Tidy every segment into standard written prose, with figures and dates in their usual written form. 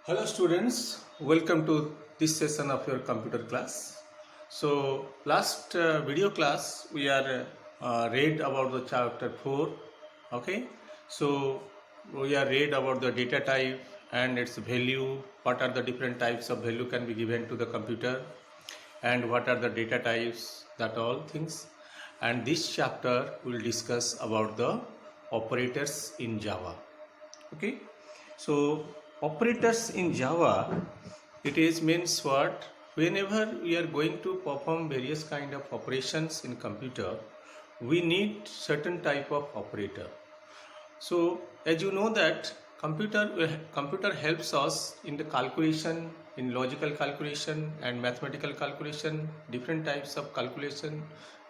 Hello students, welcome to this session of your computer class. So last video class we are read about the chapter 4. Okay, so we are read about the data type and its value, what are the different types of value can be given to the computer, and what are the data types, that all things. And this chapter will discuss about the operators in Java. Okay, so operators in Java, it is means what? Whenever we are going to perform various kind of operations in computer, we need certain type of operator. So as you know that computer helps us in the calculation, in logical calculation and mathematical calculation, different types of calculation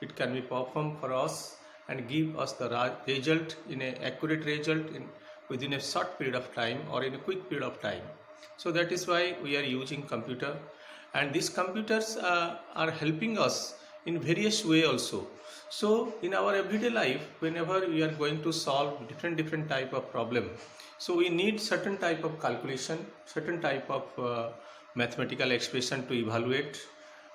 it can be performed for us and give us the result in a accurate result in within a short period of time or in a quick period of time. So that is why we are using computer, and these computers are helping us in various way also. So in our everyday life, whenever we are going to solve different type of problem, so we need certain type of calculation, certain type of mathematical expression to evaluate.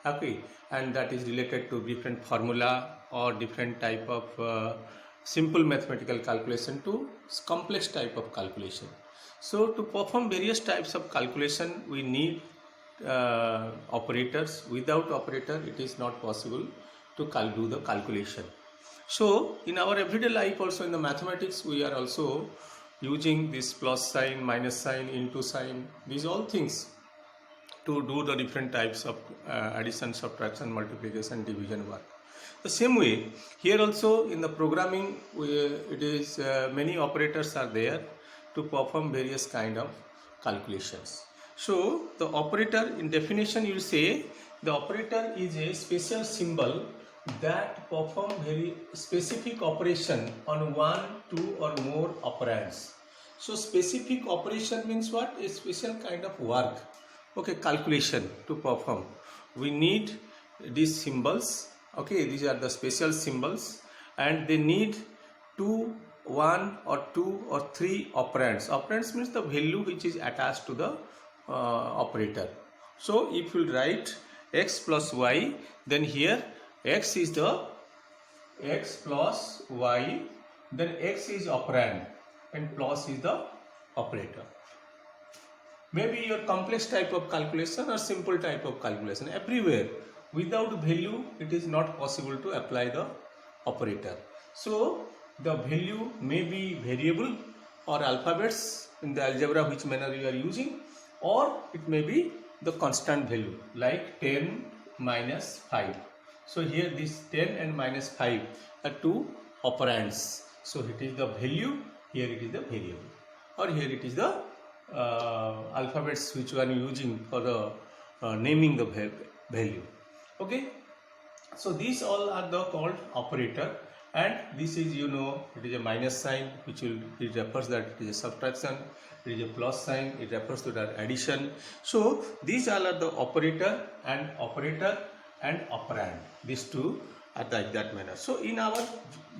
Okay, and that is related to different formula or different type of simple mathematical calculation to complex type of calculation. So to perform various types of calculation, we need operators. Without operator, it is not possible to do the calculation. So in our everyday life also, in the mathematics, we are also using this plus sign, minus sign, into sign, these all things to do the different types of addition, subtraction, multiplication, division work. The same way here also in the programming, it is many operators are there to perform various kind of calculations. So the operator, in definition you say the operator is a special symbol that perform very specific operation on one, two or more operands. So specific operation means what? A special kind of work, okay, calculation to perform. We need these symbols, okay, these are the special symbols, and they need one or two or three operands. Operands means the value which is attached to the operator. So if you write x plus y, then here x is the x plus y, then x is operand and plus is the operator. Maybe your complex type of calculation or simple type of calculation, everywhere without value it is not possible to apply the operator. So the value may be variable or alphabets in the algebra, which manner you are using, or it may be the constant value like 10 minus 5. So here this 10 and minus 5 are two operands. So it is the value, here it is the variable, or here it is the alphabets which one you are using for the naming the value. Okay, so these all are the called operator, and this is, you know, it is a minus sign which will, it refers that it is a subtraction, it is a plus sign, it refers to that addition. So these all are the operator and operand, these two are like that manner. So in our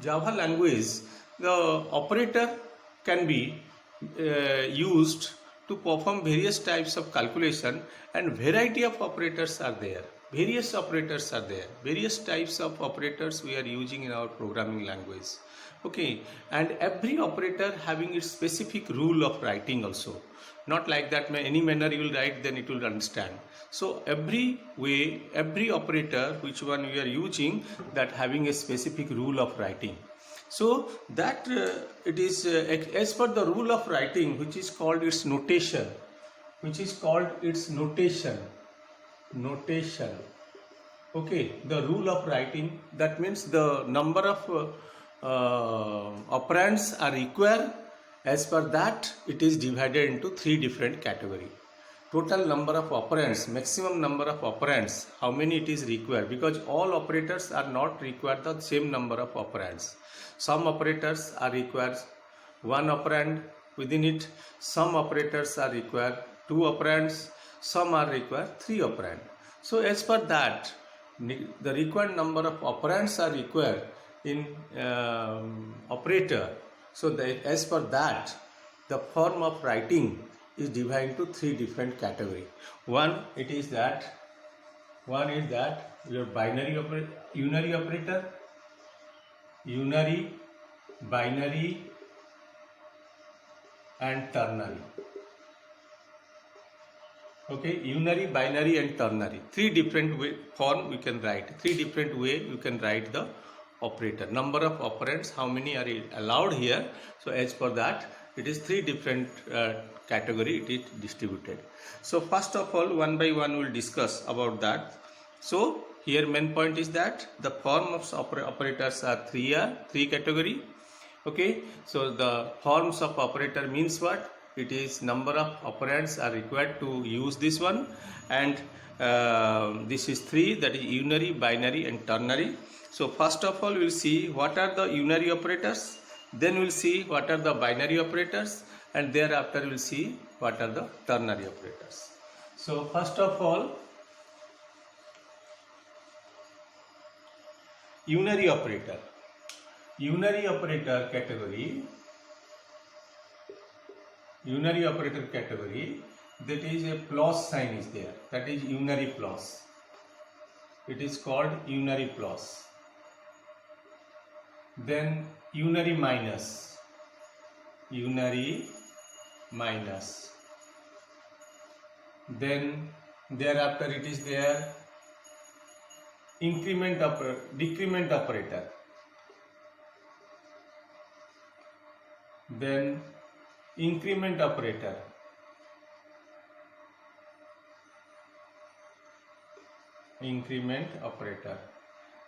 Java language, the operator can be used to perform various types of calculation, and variety of operators are there. Various operators are there. Various types of operators we are using in our programming language. Okay, and every operator having its specific rule of writing also. Not like that any manner you will write, then it will understand. So every way, every operator which one we are using, that having a specific rule of writing. So that it is as per the rule of writing, which is called its notation, notation. Okay, the rule of writing, that means the number of operands are required. As per that, it is divided into three different categories. Total number of operands, maximum number of operands, how many it is required, because all operators are not required the same number of operands. Some operators are required one operand within it, some operators are required two operands, some are required three operand. So as per that, the required number of operands are required in operator. So as per that, the form of writing is divided into three different categories. One is that your unary operator, unary, binary and ternary. Okay, unary, binary and ternary. Three different form we can write. Three different way you can write the operator. Number of operands, how many are allowed here? So as per that, it is three different category it is distributed. So first of all, one by one we will discuss about that. So here main point is that the form of operators are three category. Okay, so the forms of operator means what? It is number of operands are required to use this one, and this is three, that is unary, binary and ternary. So first of all we will see what are the unary operators, then we will see what are the binary operators, and thereafter we will see what are the ternary operators. So first of all, unary operator category, that is a plus sign is there, that is unary plus. It is called unary plus. Then unary minus. Then thereafter it is there decrement operator. Then increment operator.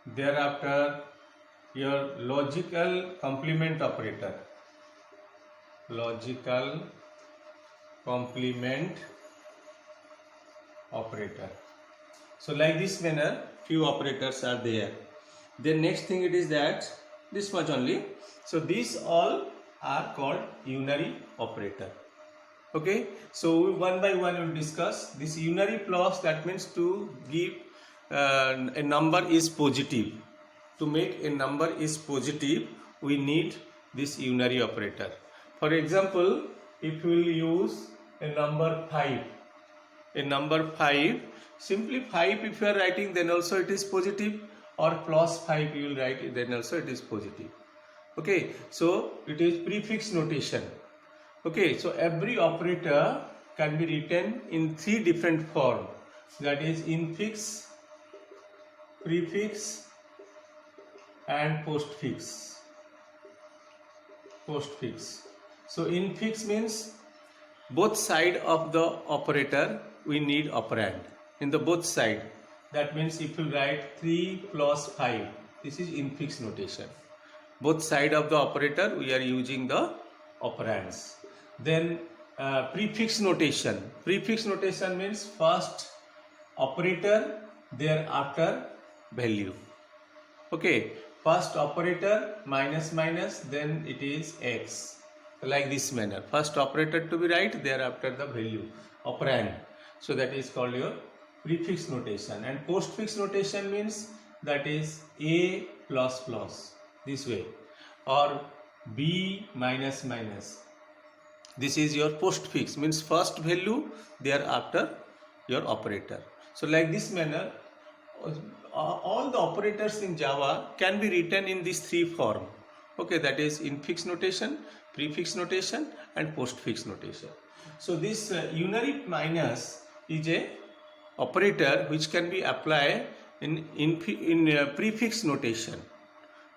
Thereafter your logical complement operator. So like this manner few operators are there. Then next thing it is that this much only. So these all are called unary operator. Okay, so one by one we will discuss this unary plus. That means to give a number is positive. To make a number is positive, we need this unary operator. For example, if we will use a number 5, simply 5 if you are writing, then also it is positive, or plus 5 you will write, then also it is positive. Okay, so it is prefix notation. Okay, so every operator can be written in three different forms, that is infix, prefix and postfix. So infix means both side of the operator we need operand in the both side. That means if you write 3 plus 5, this is infix notation. Both side of the operator we are using the operands. Then prefix notation. Prefix notation means first operator, thereafter value. Okay, first operator minus, then it is x, like this manner. First operator to be right, thereafter the value, operand. So that is called your prefix notation. And postfix notation means that is a plus plus, this way, or b minus. This is your postfix, means first value, thereafter your operator. So like this manner, all the operators in Java can be written in these three forms. Okay, that is infix notation, prefix notation and postfix notation. So this unary minus is a operator which can be applied in prefix notation.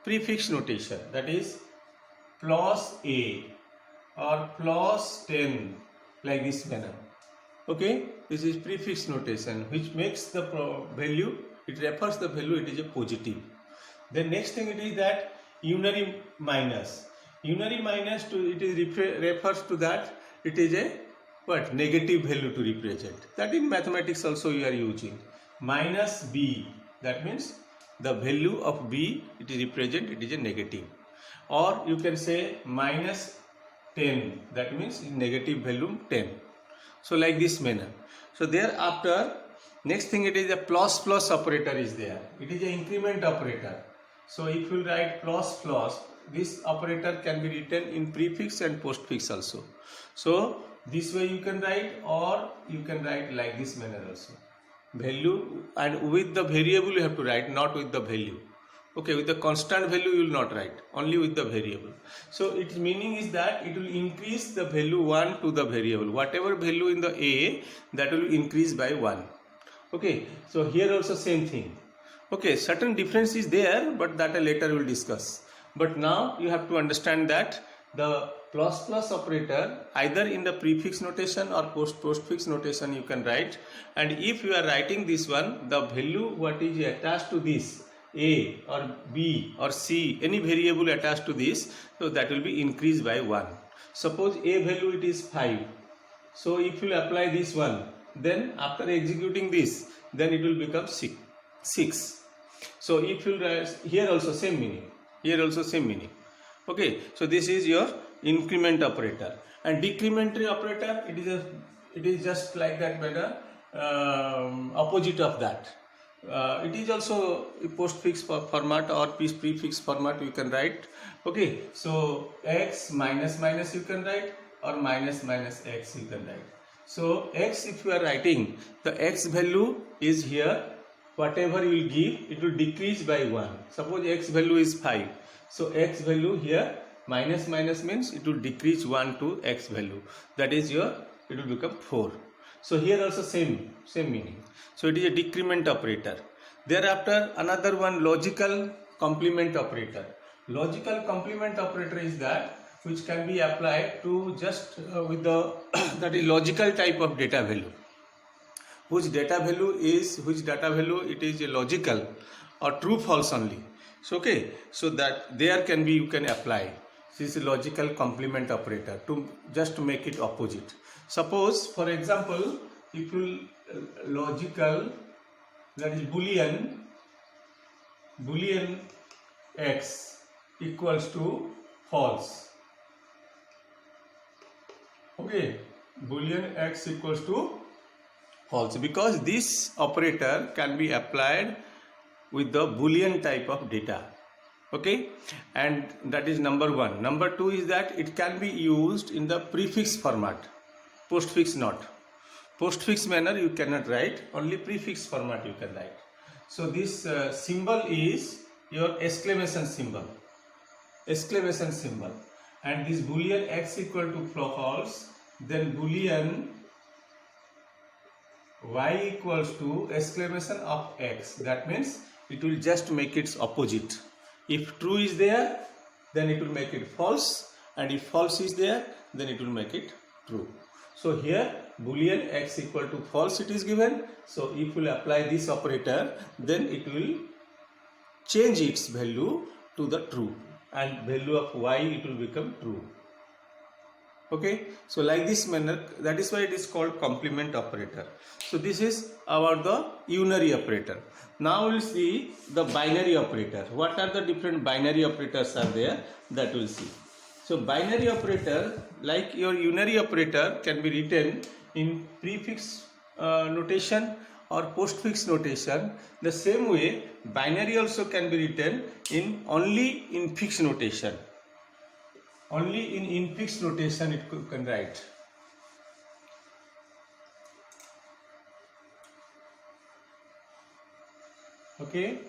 That is plus a or plus 10, like this manner. Okay, this is prefix notation which makes the value, it refers the value, it is a positive. Then next thing it is that unary minus. Unary minus refers to that it is a what, negative value to represent. That in mathematics also you are using minus b. That means the value of b it is represent, it is a negative. Or you can say minus 10. That means negative value 10. So like this manner. So thereafter next thing it is a plus operator is there. It is an increment operator. So if you write plus, this operator can be written in prefix and postfix also. So this way you can write, or you can write like this manner also. Value, and with the variable you have to write, not with the value. Okay, with the constant value you will not write, only with the variable. So its meaning is that it will increase the value 1 to the variable. Whatever value in the A, that will increase by 1. Okay, so here also same thing. Okay, certain difference is there, but that later we will discuss. But now you have to understand that the plus plus operator, either in the prefix notation or postfix notation you can write. And if you are writing this one, the value what is attached to this, A or B or C, any variable attached to this, so that will be increased by 1. Suppose A value it is 5. So if you apply this one, then after executing this, then it will become 6. So if you write here also same meaning, here also same meaning. Okay, so this is your increment operator. And decrementary operator, it is just like that, but opposite of that. It is also a postfix format or prefix format you can write. Okay, so x minus minus you can write, or minus minus x you can write. So x, if you are writing, the x value is here, whatever you will give, it will decrease by 1. Suppose x value is 5. So x value here, minus minus means it will decrease 1 to x value. That is your, it will become 4. So here also same meaning. So it is a decrement operator. Thereafter another one, logical complement operator. Logical complement operator is that which can be applied to just with the that is logical type of data value. Which data value it is a logical or true false only. So okay, so that there can be, you can apply this logical complement operator to just make it opposite. Suppose for example, if you logical, that is boolean x equals to false. Okay, boolean x equals to false, because this operator can be applied with the boolean type of data. Okay, and that is number 1. Number 2 is that it can be used in the prefix format, postfix not. Postfix manner you cannot write, only prefix format you can write. So this symbol is your exclamation symbol, and this boolean x equal to false, then boolean y equals to exclamation of x. That means it will just make its opposite. If true is there, then it will make it false, and if false is there, then it will make it true. So here boolean x equal to false it is given. So if we apply this operator, then it will change its value to the true, and value of y it will become true. Okay, so like this manner, that is why it is called complement operator. So this is about the unary operator. Now we will see the binary operator. What are the different binary operators are there, that we will see. So binary operator, like your unary operator, can be written in prefix notation or postfix notation. The same way binary also can be written in only in fixed notation. Only in infix notation it can write. Okay.